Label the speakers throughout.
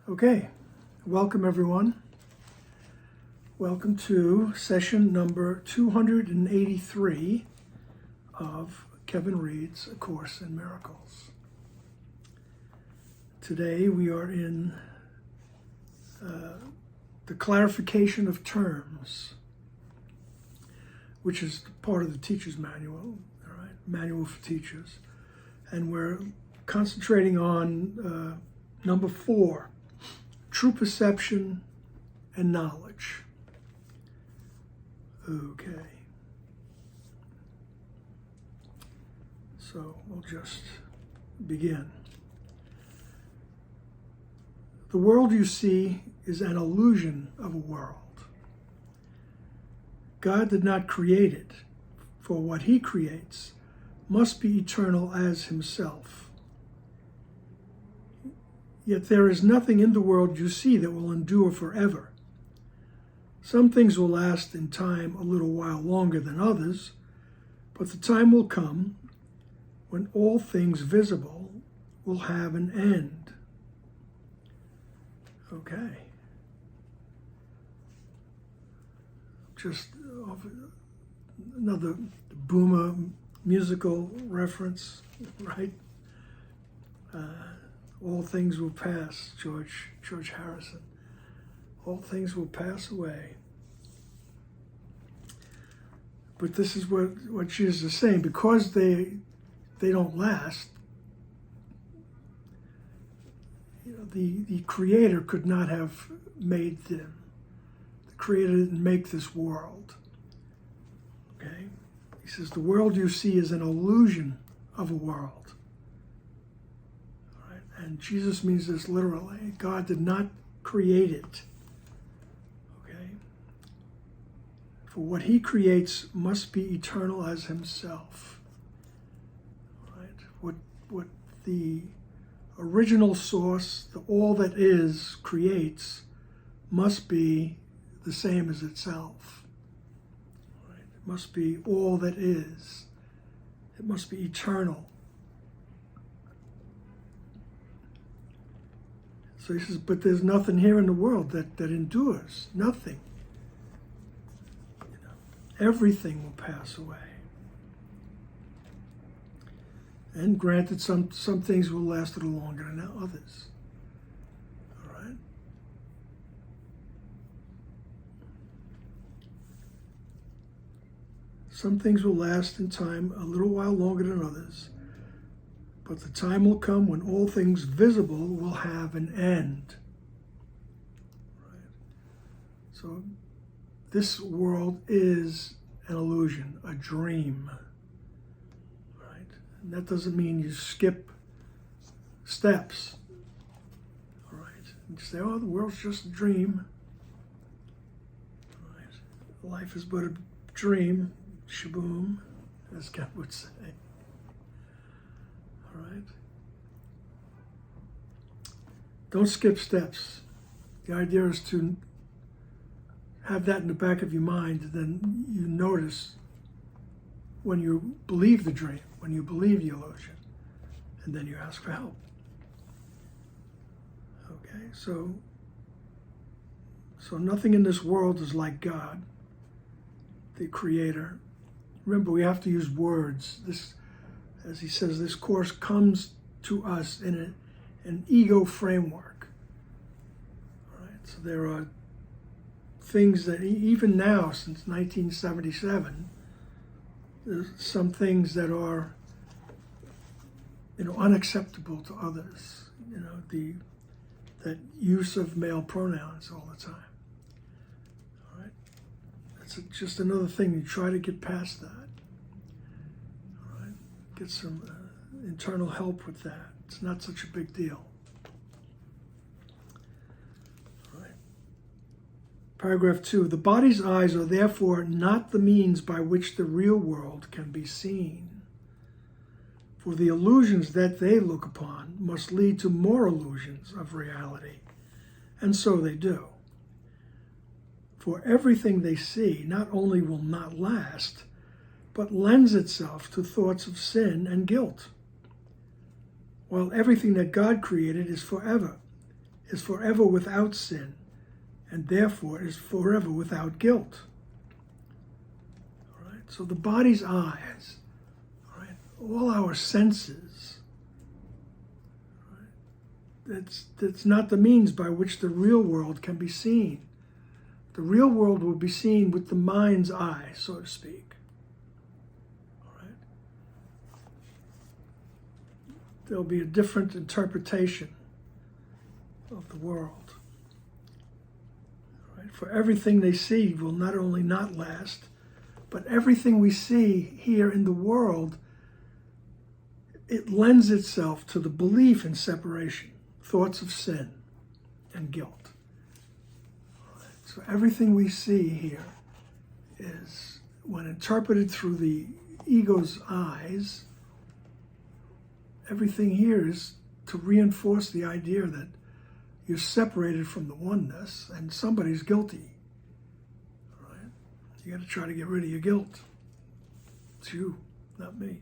Speaker 1: Okay, welcome everyone. Welcome to session number 283 of Kevin Reed's A Course in Miracles. Today we are in the clarification of terms, which is part of the teacher's manual, all right, manual for teachers. And we're concentrating on number 4, true perception and knowledge. Okay. So we'll just begin. The world you see is an illusion of a world. God did not create it, for what he creates must be eternal as himself. Yet there is nothing in the world you see that will endure forever. Some things will last in time a little while longer than others, but the time will come when all things visible will have an end. Okay. Just another Boomer musical reference, right? All things will pass, George Harrison. All things will pass away. But this is what Jesus is saying. Because they don't last, the Creator could not have made them. The Creator didn't make this world. Okay? He says, the world you see is an illusion of a world. And Jesus means this literally. God did not create it. Okay? For what he creates must be eternal as himself. Right? What the original source, the all that is, creates must be the same as itself. Right? It must be all that is. It must be eternal. So he says, but there's nothing here in the world that endures. Nothing. Everything will pass away. And granted, some things will last a little longer than others. All right? Some things will last in time a little while longer than others. But the time will come when all things visible will have an end. Right? So this world is an illusion, a dream. Right? And that doesn't mean you skip steps. All right? You say, oh, the world's just a dream. All right? Life is but a dream, shaboom, as Ken would say. All right. Don't skip steps. The idea is to have that in the back of your mind, and then you notice when you believe the dream, when you believe the illusion, and then you ask for help. Okay, so nothing in this world is like God, the Creator. Remember, we have to use words. This, as he says, this course comes to us in an ego framework. All right? So there are things that even now, since 1977, there's some things that are, unacceptable to others. That use of male pronouns all the time. All right? That's just another thing. You try to get past that. Get some internal help with that. It's not such a big deal. All right. Paragraph 2. The body's eyes are therefore not the means by which the real world can be seen. For the illusions that they look upon must lead to more illusions of reality, and so they do. For everything they see not only will not last, but lends itself to thoughts of sin and guilt. While everything that God created is forever, is forever without sin, and therefore is forever without guilt. All right? So the body's eyes, all right, all our senses, all right, that's not the means by which the real world can be seen. The real world will be seen with the mind's eye, so to speak. All right? There'll be a different interpretation of the world. All right? For everything they see will not only not last, but everything we see here in the world, it lends itself to the belief in separation, thoughts of sin and guilt. So everything we see here is, when interpreted through the ego's eyes, everything here is to reinforce the idea that you're separated from the oneness and somebody's guilty. All right? You got to try to get rid of your guilt. It's you, not me.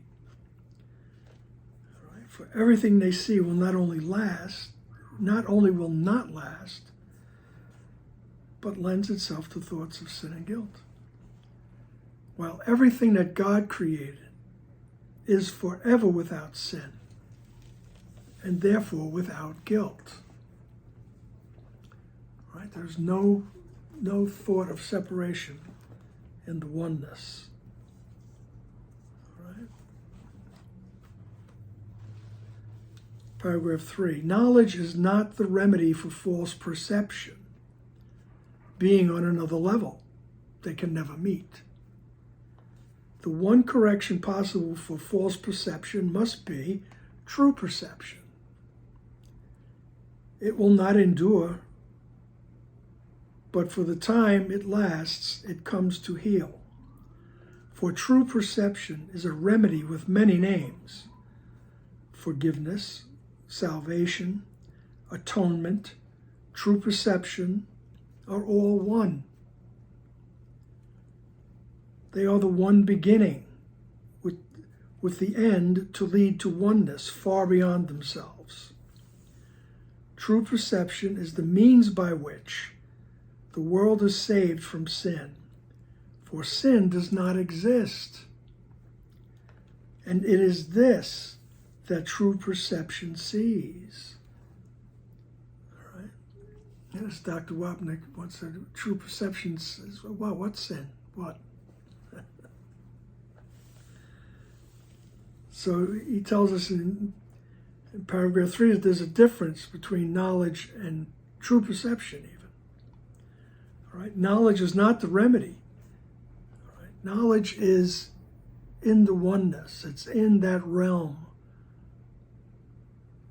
Speaker 1: All right? For everything they see will not only will not last, but lends itself to thoughts of sin and guilt. While everything that God created is forever without sin, and therefore without guilt. Right? There's no thought of separation in the oneness. Right? Paragraph 3. Knowledge is not the remedy for false perception. Being on another level they can never meet. The one correction possible for false perception must be true perception. It will not endure, but for the time it lasts, it comes to heal. For true perception is a remedy with many names: forgiveness, salvation, atonement, true perception, are all one. They are the one beginning, with the end to lead to oneness far beyond themselves. True perception is the means by which the world is saved from sin, for sin does not exist. And it is this that true perception sees. Yes, Dr. Wapnick once said, true perception says, well, what's sin? What? So he tells us in paragraph 3 that there's a difference between knowledge and true perception even. All right? Knowledge is not the remedy. All right? Knowledge is in the oneness. It's in that realm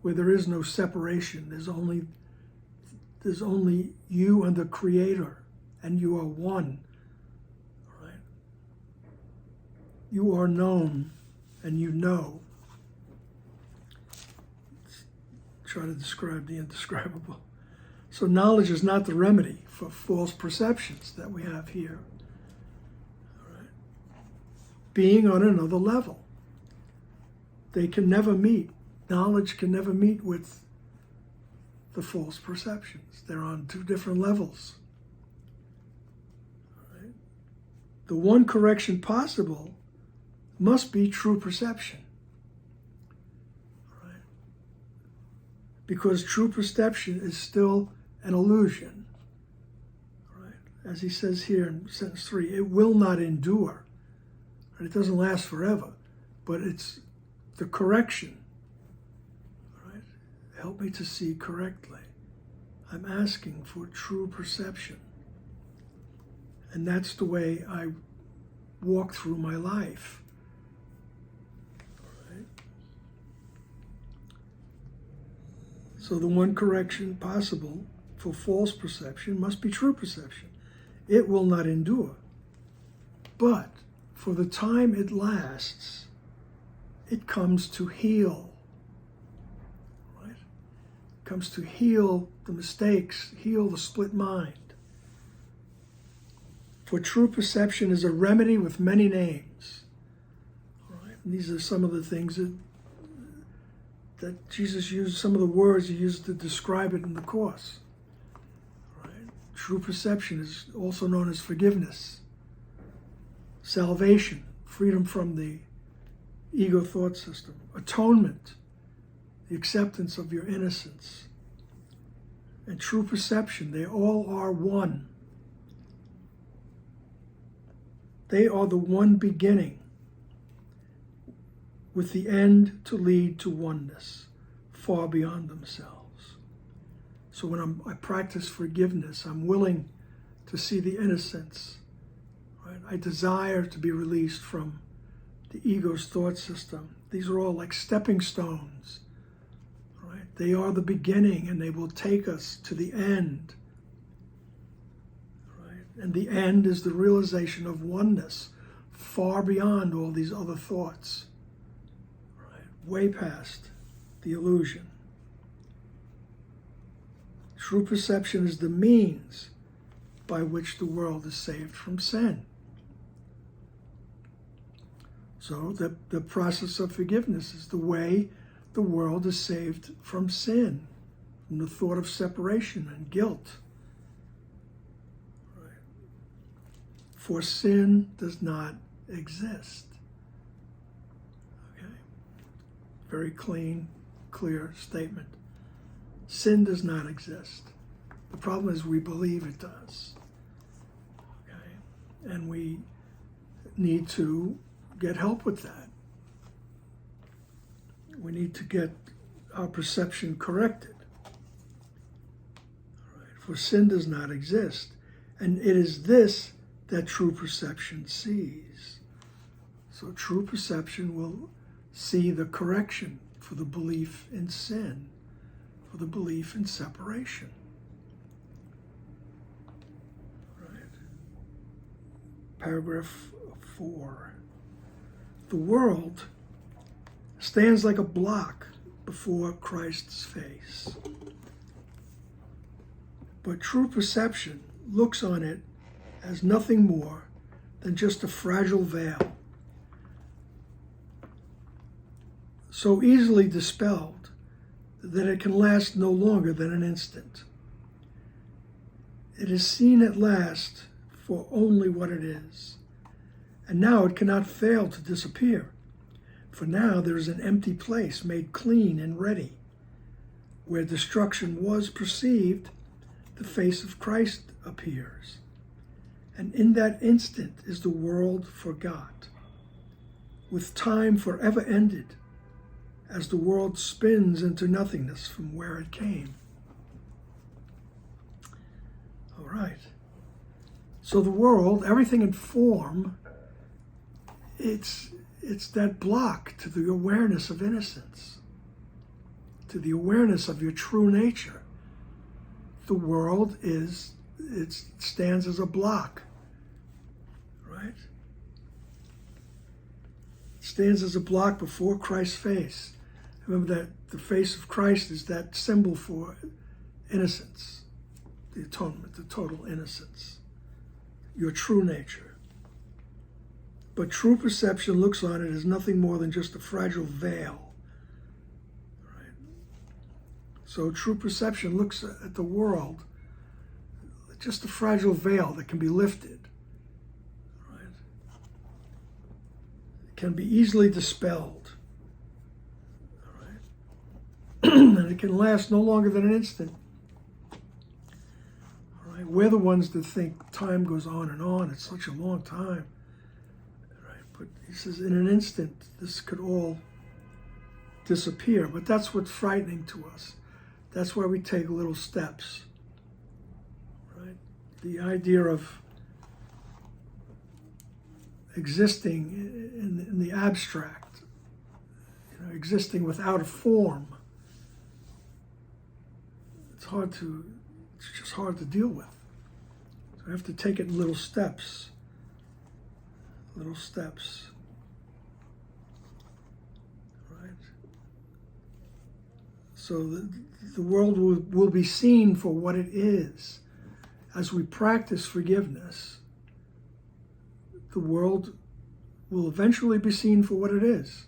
Speaker 1: where there is no separation. There's only you and the Creator, and you are one. All right? You are known, and you know. Let's try to describe the indescribable. So knowledge is not the remedy for false perceptions that we have here. All right? Being on another level. They can never meet. Knowledge can never meet with the false perceptions. They're on two different levels. All right? The one correction possible must be true perception. All right? Because true perception is still an illusion. All right? As he says here in sentence 3, it will not endure. And it doesn't last forever, but it's the correction. Help me to see correctly. I'm asking for true perception. And that's the way I walk through my life. All right? So the one correction possible for false perception must be true perception. It will not endure. But for the time it lasts, it comes to heal. Comes to heal the mistakes, heal the split mind. For true perception is a remedy with many names. All right? And these are some of the things that Jesus used some of the words he used to describe it in the Course. Right? True perception is also known as forgiveness, salvation, freedom from the ego thought system, atonement, the acceptance of your innocence, and true perception. They all are one. They are the one beginning, with the end to lead to oneness, far beyond themselves. So when I practice forgiveness, I'm willing to see the innocence. Right? I desire to be released from the ego's thought system. These are all like stepping stones. Right? They are the beginning, and they will take us to the end. Right? And the end is the realization of oneness, far beyond all these other thoughts. Way past the illusion. True perception is the means by which the world is saved from sin. So the process of forgiveness is the way the world is saved from sin, from the thought of separation and guilt. Right? For sin does not exist. Very clean, clear statement. Sin does not exist. The problem is we believe it does. Okay? And we need to get help with that. We need to get our perception corrected. All right? For sin does not exist. And it is this that true perception sees. So true perception will see the correction for the belief in sin, for the belief in separation. Right. Paragraph 4. The world stands like a block before Christ's face. But true perception looks on it as nothing more than just a fragile veil, so easily dispelled that it can last no longer than an instant. It is seen at last for only what it is, and now it cannot fail to disappear, for now there is an empty place made clean and ready. Where destruction was perceived, the face of Christ appears, and in that instant is the world forgot, with time forever ended, as the world spins into nothingness from where it came. All right. So the world, everything in form, it's that block to the awareness of innocence, to the awareness of your true nature. The world it stands as a block, right? It stands as a block before Christ's face. Remember that the face of Christ is that symbol for innocence, the atonement, the total innocence, your true nature. But true perception looks on it as nothing more than just a fragile veil. Right? So true perception looks at the world just a fragile veil that can be lifted. Right? It can be easily dispelled. And it can last no longer than an instant. All right? We're the ones that think time goes on and on. It's such a long time. Right? But he says in an instant, this could all disappear. But that's what's frightening to us. That's why we take little steps. Right? The idea of existing in the abstract, existing without a form. It's just hard to deal with. So I have to take it in little steps. Little steps. Right? So the world will be seen for what it is. As we practice forgiveness, the world will eventually be seen for what it is.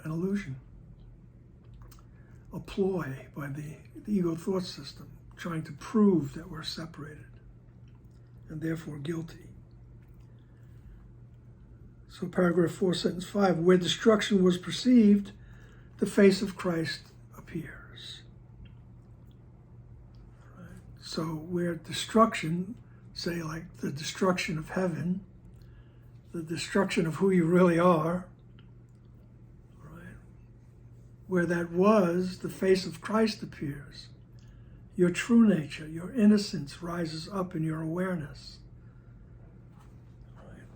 Speaker 1: an illusion, a ploy by the ego thought system, trying to prove that we're separated and therefore guilty. So paragraph 4, sentence 5, where destruction was perceived, the face of Christ appears. Right? So where destruction, say like the destruction of heaven, the destruction of who you really are, right? Where that was, the face of Christ appears. Your true nature, your innocence rises up in your awareness.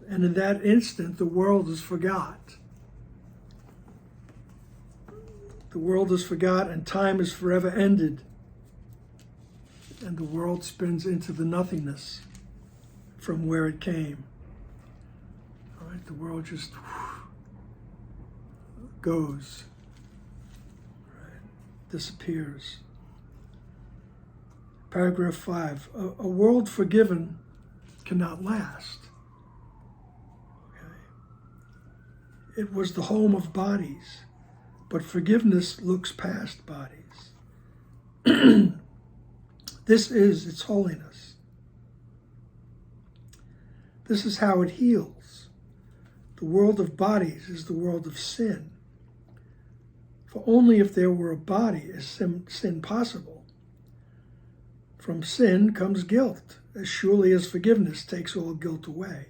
Speaker 1: And in that instant, the world is forgot. The world is forgot and time is forever ended. And the world spins into the nothingness from where it came. All right, the world just goes, right, disappears. Paragraph 5, a world forgiven cannot last. It was the home of bodies, but forgiveness looks past bodies. This is its holiness. This is how it heals. The world of bodies is the world of sin. For only if there were a body is sin possible. From sin comes guilt, as surely as forgiveness takes all guilt away.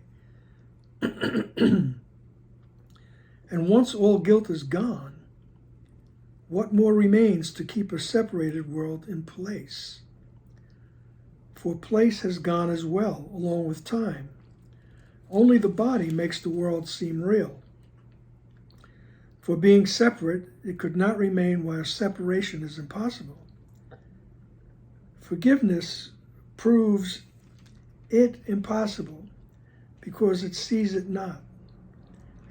Speaker 1: And once all guilt is gone, what more remains to keep a separated world in place? For place has gone as well, along with time. Only the body makes the world seem real. For being separate, it could not remain while separation is impossible. Forgiveness proves it impossible because it sees it not.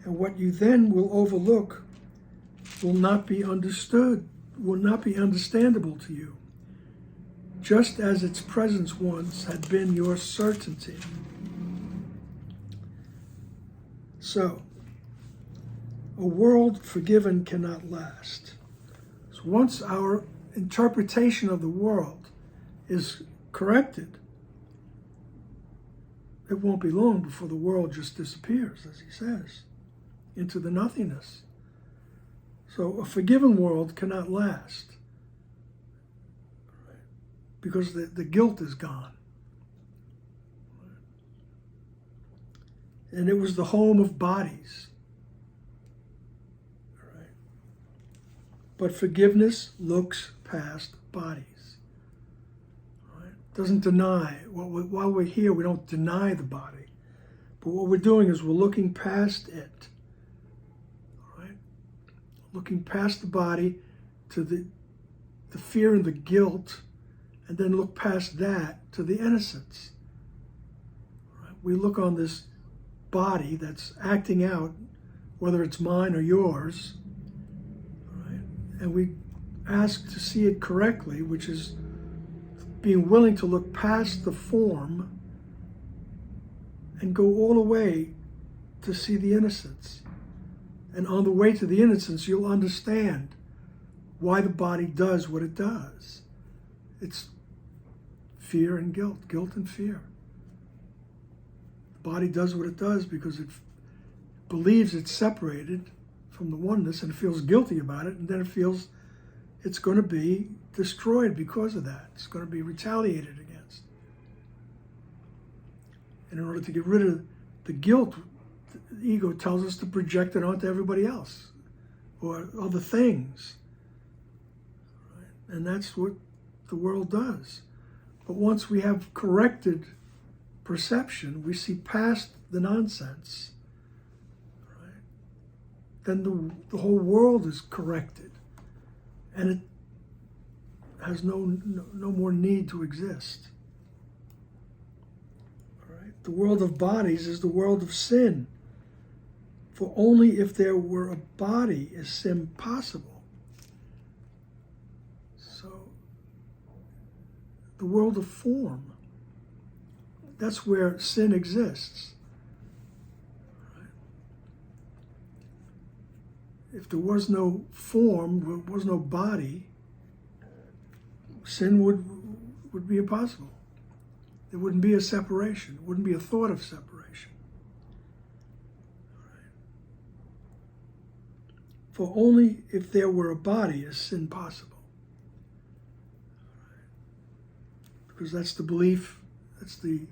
Speaker 1: And what you then will overlook will not be understood, will not be understandable to you, just as its presence once had been your certainty. So, a world forgiven cannot last. So once our interpretation of the world is corrected, it won't be long before the world just disappears, as he says, into the nothingness. So a forgiven world cannot last, right? Because the guilt is gone. And it was the home of bodies. Right? But forgiveness looks past bodies. Right? Doesn't deny. While we're here, we don't deny the body. But what we're doing is we're looking past it. Looking past the body to the fear and the guilt, and then look past that to the innocence. Right? We look on this body that's acting out, whether it's mine or yours, right? And we ask to see it correctly, which is being willing to look past the form and go all the way to see the innocence. And on the way to the innocence, you'll understand why the body does what it does. It's fear and guilt, guilt and fear. The body does what it does because it believes it's separated from the oneness and it feels guilty about it, and then it feels it's going to be destroyed because of that. It's going to be retaliated against. And in order to get rid of the guilt, the ego tells us to project it onto everybody else or other things. Right? And that's what the world does. But once we have corrected perception, we see past the nonsense, right? Then the whole world is corrected and it has no more need to exist. All right? The world of bodies is the world of sin. For only if there were a body is sin possible. So, the world of form, that's where sin exists. Right? if there was no form, there was no body, sin would be impossible. There wouldn't be a separation. There wouldn't be a thought of separation. For only if there were a body is sin possible. Because that's the belief, that's the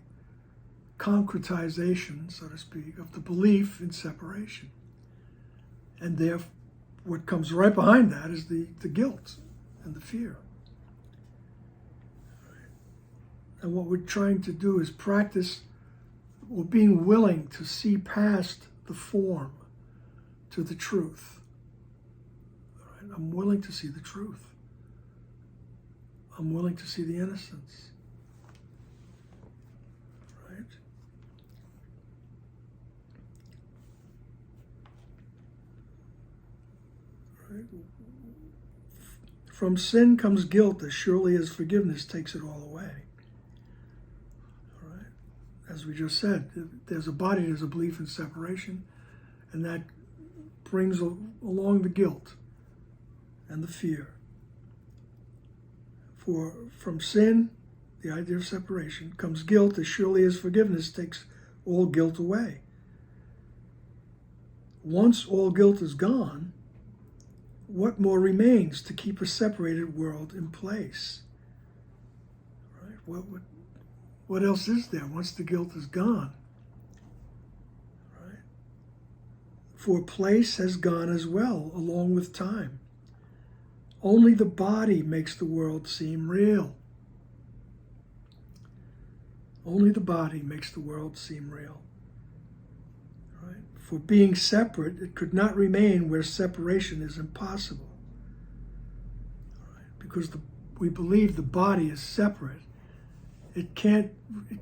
Speaker 1: concretization, so to speak, of the belief in separation. And therefore, what comes right behind that is the guilt and the fear. And what we're trying to do is practice, or being willing to see past the form to the truth. All right? I'm willing to see the truth. I'm willing to see the innocence. Right? Right? From sin comes guilt as surely as forgiveness takes it all away. As we just said, there's a body, there's a belief in separation, and that brings along the guilt and the fear. For from sin, the idea of separation, comes guilt as surely as forgiveness takes all guilt away. Once all guilt is gone, what more remains to keep a separated world in place? Right? What else is there once the guilt is gone? Right? For place has gone as well, along with time. Only the body makes the world seem real. Only the body makes the world seem real. Right? For being separate, it could not remain where separation is impossible. Right? Because we believe the body is separate. It can't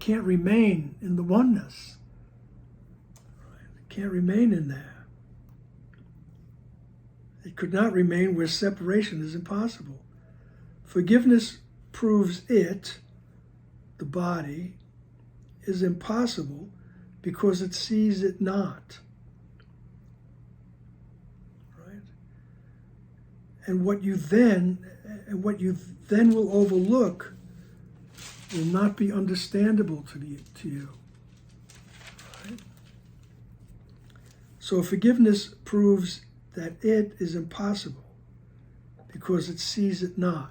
Speaker 1: remain in the oneness. It can't remain in there. It could not remain where separation is impossible. Forgiveness proves it, the body, is impossible because it sees it not. Right? And what you then will overlook will not be understandable to you. Right? So forgiveness proves that it is impossible because it sees it not.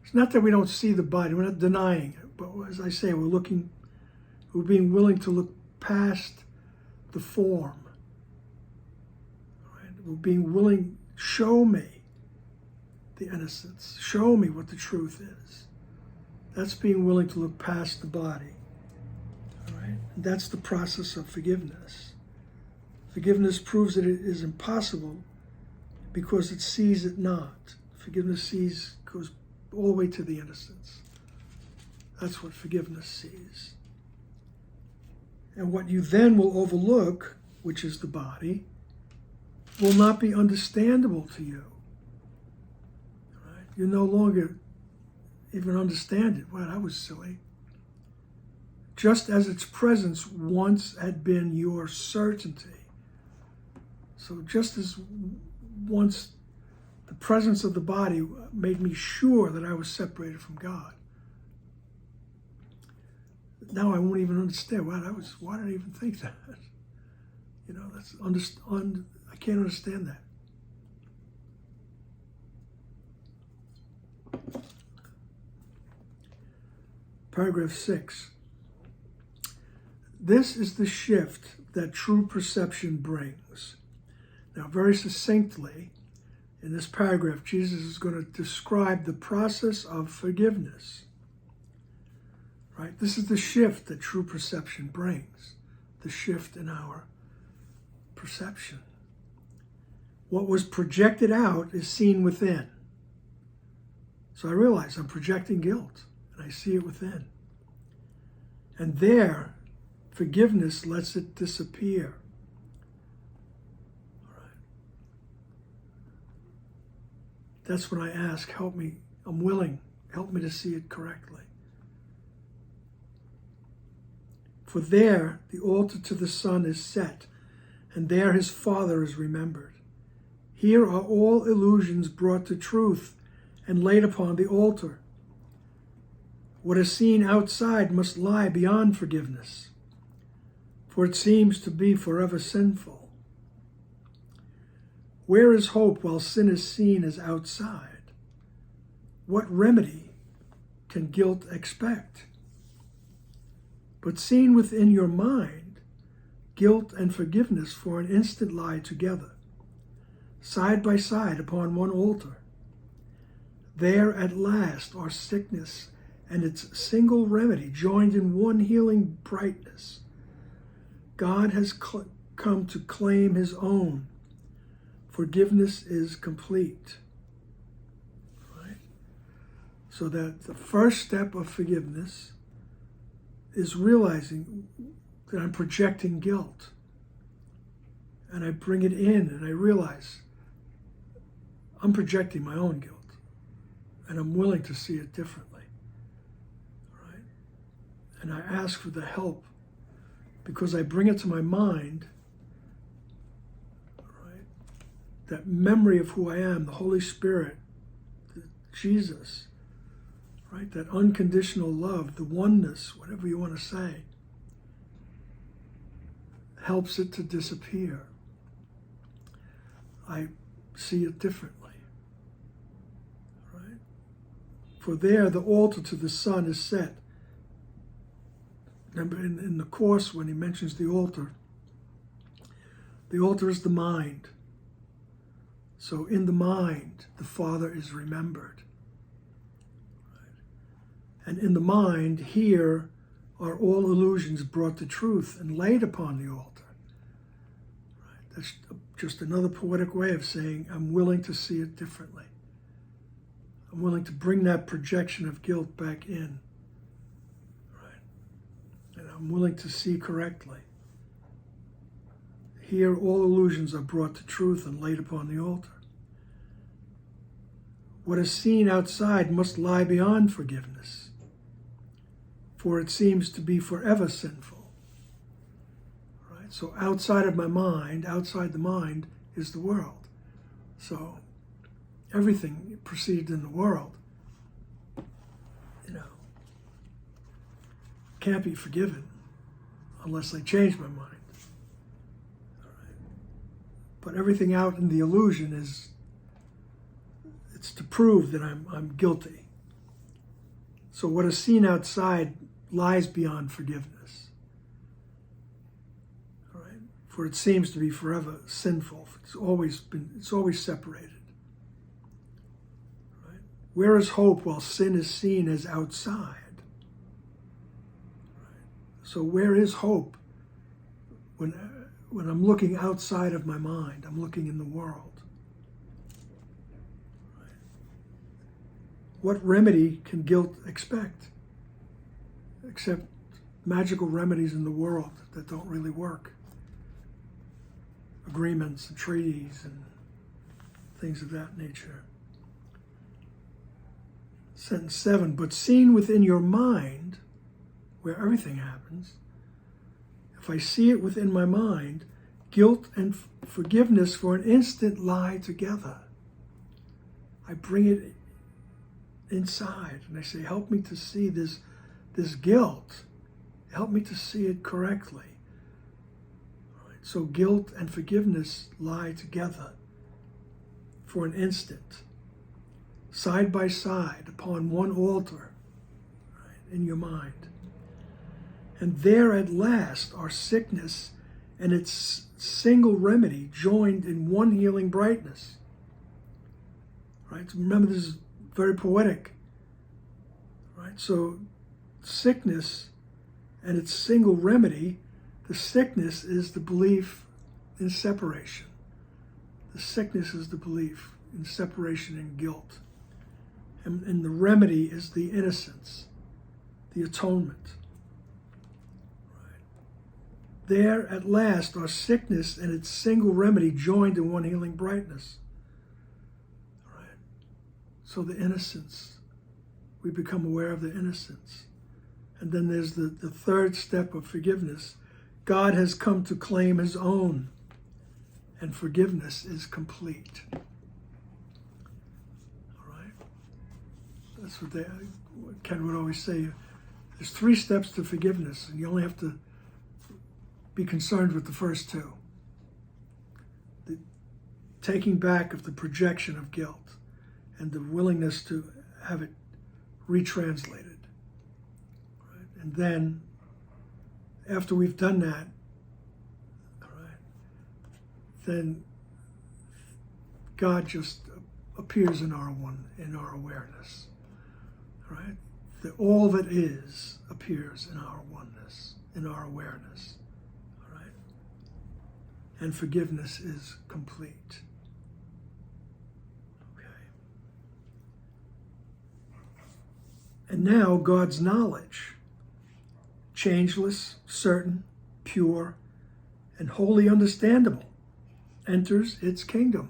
Speaker 1: It's not that we don't see the body, we're not denying it, but as I say, we're being willing to look past the form. Right? We're being willing, show me the innocence, show me what the truth is. That's being willing to look past the body. All right? And that's the process of forgiveness. Forgiveness proves that it is impossible because it sees it not. Forgiveness goes all the way to the innocence. That's what forgiveness sees. And what you then will overlook, which is the body, will not be understandable to you. All right? You no longer even understand it. Wow, that was silly. Just as its presence once had been your certainty. So just as once the presence of the body made me sure that I was separated from God, now I won't even understand. Wow, why did I even think that? You know, I can't understand that. Paragraph 6. This is the shift that true perception brings. Now, very succinctly, in this paragraph, Jesus is going to describe the process of forgiveness. Right? This is the shift that true perception brings, the shift in our perception. What was projected out is seen within. So I realize I'm projecting guilt, and I see it within. And there, forgiveness lets it disappear. All right. That's when I ask, help me, I'm willing, help me to see it correctly. For there, the altar to the Son is set, and there his Father is remembered. Here are all illusions brought to truth and laid upon the altar. What is seen outside must lie beyond forgiveness, for it seems to be forever sinful. Where is hope while sin is seen as outside? What remedy can guilt expect? But seen within your mind, guilt and forgiveness for an instant lie together, side by side upon one altar. There at last are sickness and its single remedy joined in one healing brightness. God has come to claim his own. Forgiveness is complete. Right? So that the first step of forgiveness is realizing that I'm projecting guilt. And I bring it in and I realize I'm projecting my own guilt. And I'm willing to see it differently. Right? And I ask for the help because I bring it to my mind, right? That memory of who I am, the Holy Spirit, Jesus, right? That unconditional love, the oneness, whatever you want to say, helps it to disappear. I see it differently. Right? For there, the altar to the Son is set. Remember in the Course, when he mentions the altar is the mind. So in the mind, the Father is remembered. Right? And in the mind, here are all illusions brought to truth and laid upon the altar. Right? That's just another poetic way of saying I'm willing to see it differently. I'm willing to bring that projection of guilt back in. And I'm willing to see correctly. Here, all illusions are brought to truth and laid upon the altar. What is seen outside must lie beyond forgiveness, for it seems to be forever sinful. Right? So outside of my mind, outside the mind, is the world. So everything perceived in the world, can't be forgiven unless I change my mind. All right. But everything out in the illusion it's to prove that I'm guilty. So what is seen outside lies beyond forgiveness. All right. For it seems to be forever sinful. It's always separated. Right. Where is hope while sin is seen as outside? So where is hope when I'm looking outside of my mind? I'm looking in the world. Right? What remedy can guilt expect? Except magical remedies in the world that don't really work. Agreements and treaties and things of that nature. Sentence 7, but seen within your mind, where everything happens, if I see it within my mind, guilt and forgiveness for an instant lie together. I bring it inside and I say, help me to see this guilt. Help me to see it correctly. All right, so guilt and forgiveness lie together for an instant, side by side upon one altar, right, in your mind. And there at last are sickness and its single remedy joined in one healing brightness. Right? So remember, this is very poetic. Right? So sickness and its single remedy, the sickness is the belief in separation. The sickness is the belief in separation and guilt. And the remedy is the innocence, the atonement. There at last are sickness and its single remedy joined in one healing brightness. Right. So the innocence, we become aware of the innocence. And then there's the third step of forgiveness. God has come to claim his own. and forgiveness is complete. All right? That's what Ken would always say. There's 3 steps to forgiveness, and you only have to be concerned with the first 2. The taking back of the projection of guilt and the willingness to have it retranslated. Right? And then, after we've done that, all right, then God just appears in our awareness. All right? That all that is appears in our oneness, in our awareness. All right? And forgiveness is complete. Okay. And now God's knowledge, changeless, certain, pure, and wholly understandable, enters its kingdom.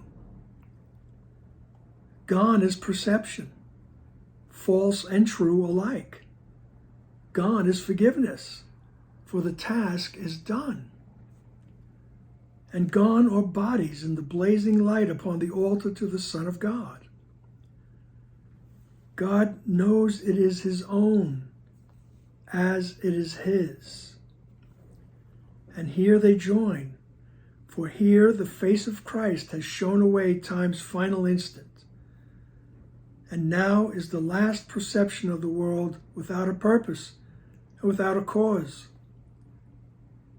Speaker 1: Gone is perception, false and true alike. Gone is forgiveness, for the task is done. And gone are bodies in the blazing light upon the altar to the Son of God. God knows it is his own, as it is his. And here they join, for here the face of Christ has shone away time's final instant. And now is the last perception of the world without a purpose and without a cause.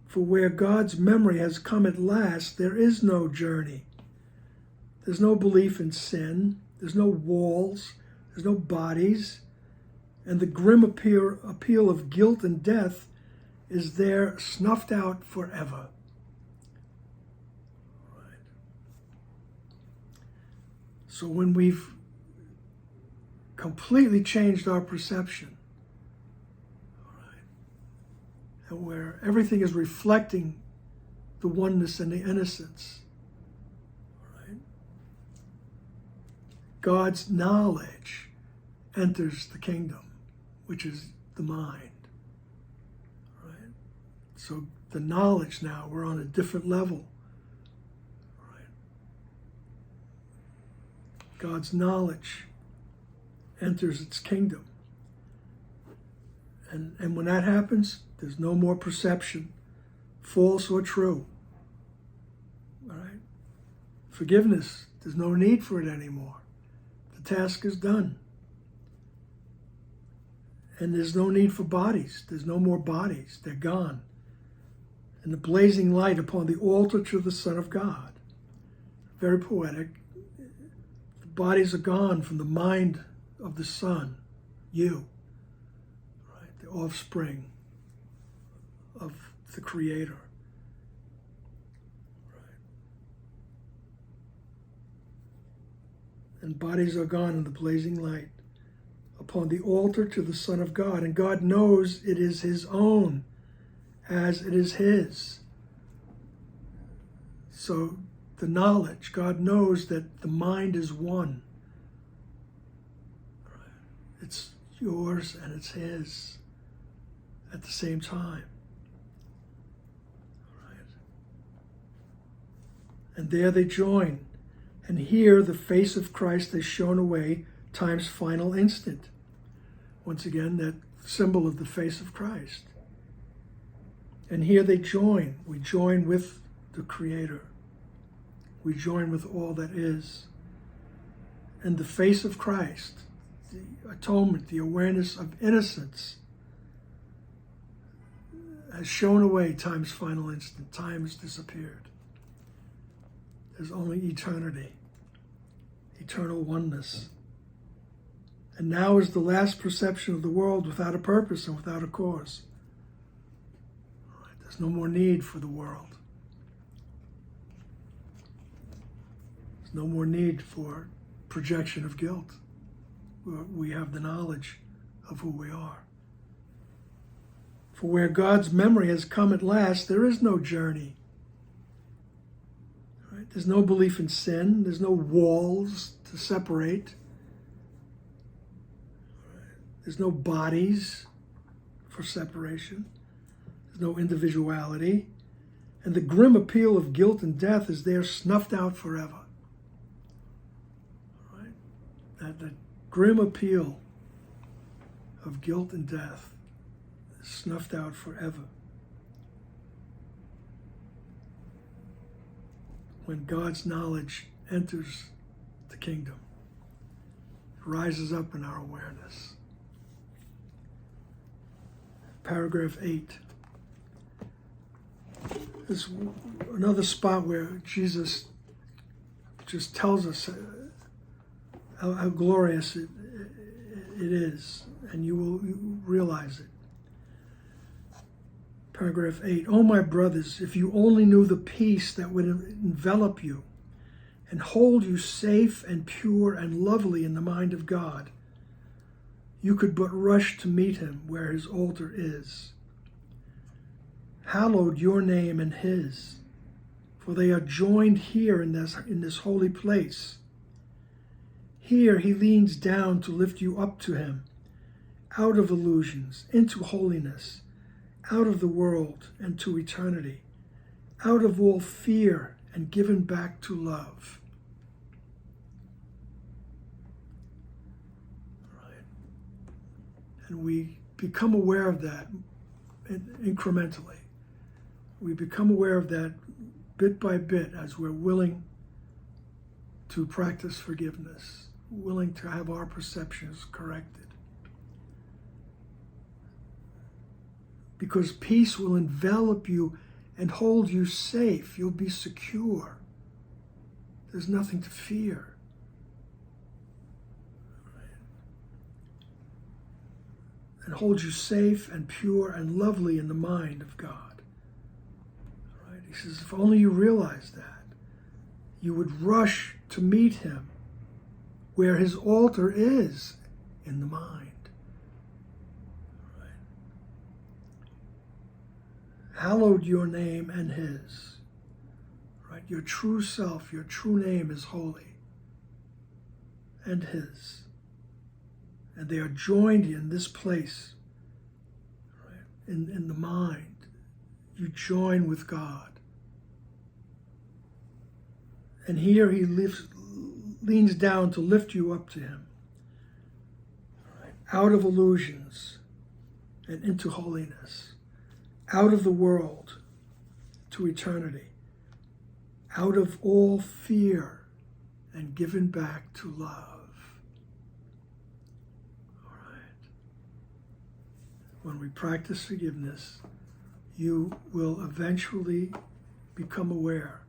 Speaker 1: For where God's memory has come at last, there is no journey. There's no belief in sin. There's no walls. There's no bodies. And the grim appeal of guilt and death is there snuffed out forever. Right. So when we've completely changed our perception, right, and where everything is reflecting the oneness and the innocence, right, God's knowledge enters the kingdom, which is the mind. Right? So the knowledge now, we're on a different level. Right? God's knowledge enters its kingdom. And when that happens, there's no more perception, false or true. All right? Forgiveness, there's no need for it anymore. The task is done. And there's no need for bodies. There's no more bodies. They're gone. And the blazing light upon the altar to the Son of God. Very poetic. The bodies are gone from the mind of the Son, you, right? The offspring of the Creator. Right? And bodies are gone in the blazing light upon the altar to the Son of God, and God knows it is his own, as it is his. So the knowledge, God knows that the mind is one. It's yours and it's his at the same time. Right. And there they join, and here the face of Christ has shone away time's final instant. Once again, that symbol of the face of Christ. And here they join. We join with the Creator. We join with all that is. And the face of Christ, the atonement, the awareness of innocence, has shown away time's final instant. Time has disappeared. There's only eternity, eternal oneness. And now is the last perception of the world without a purpose and without a cause. There's no more need for the world. There's no more need for projection of guilt. We have the knowledge of who we are. For where God's memory has come at last, there is no journey. Right? There's no belief in sin. There's no walls to separate. There's no bodies for separation. There's no individuality. And the grim appeal of guilt and death is there snuffed out forever. Right? That grim appeal of guilt and death is snuffed out forever. When God's knowledge enters the kingdom, it rises up in our awareness. Paragraph 8. There's another spot where Jesus just tells us how glorious it is, and you will realize it. Paragraph 8. Oh, my brothers, if you only knew the peace that would envelop you and hold you safe and pure and lovely in the mind of God, you could but rush to meet him where his altar is. Hallowed your name and his, for they are joined here in this holy place. Here he leans down to lift you up to him, out of illusions, into holiness, out of the world and to eternity, out of all fear and given back to love. Right? And we become aware of that incrementally. We become aware of that bit by bit as we're willing to practice forgiveness, willing to have our perceptions corrected. Because peace will envelop you and hold you safe. You'll be secure. There's nothing to fear. Right? And hold you safe and pure and lovely in the mind of God. Right? He says, if only you realize that, you would rush to meet him where his altar is, in the mind. Hallowed your name and his. Right? Your true self, your true name is holy. And his. And they are joined in this place. Right? In the mind. You join with God. And here he leans down to lift you up to him. Right? Out of illusions and into holiness. Out of the world to eternity, out of all fear and given back to love. All right. When we practice forgiveness, you will eventually become aware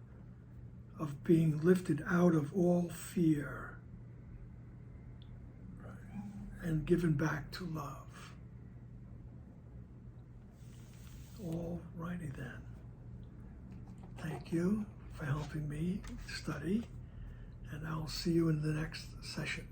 Speaker 1: of being lifted out of all fear, right, and given back to love. All righty then. Thank you for helping me study, and I'll see you in the next session.